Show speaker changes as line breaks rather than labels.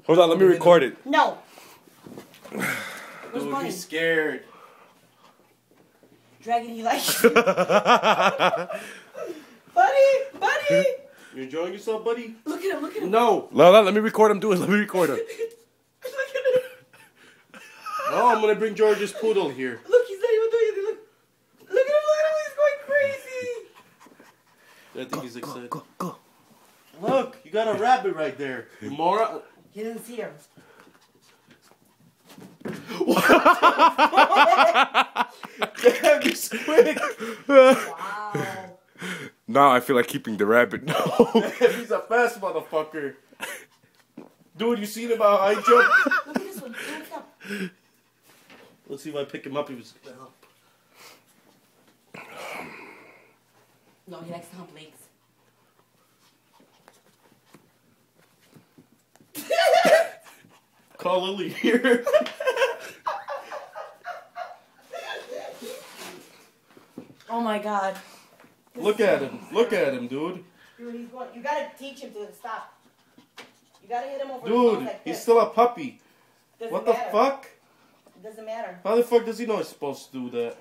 Hold on, let me record it.
No.
Dude, he's scared.
Dragan, he likes you. Buddy!
You enjoying yourself, buddy?
Look at him.
No.
Lola, let me record him. Do it. Let me record him.
Look at him.
No, I'm gonna bring George's poodle here.
Look, he's not even doing anything. Look at him. He's going crazy.
I think he's excited.
Go.
Look, you got a rabbit right there. Mora.
He didn't see her.
Damn, he's quick.
Wow.
Now I feel like keeping the rabbit. No.
He's a fast motherfucker. Dude, you seen him how high jump?
Look at this one. Look up.
Let's see if I pick him up. He was up.
No, he likes to hump legs.
Call Lily here.
Oh my God.
Look at him, dude.
Dude, he's going. You gotta teach him to stop. You gotta hit him over the
Dude,
nose like
he's
this.
still a puppy.
Doesn't
What the
matter.
fuck?
It doesn't matter.
How the fuck does he know he's supposed to do that?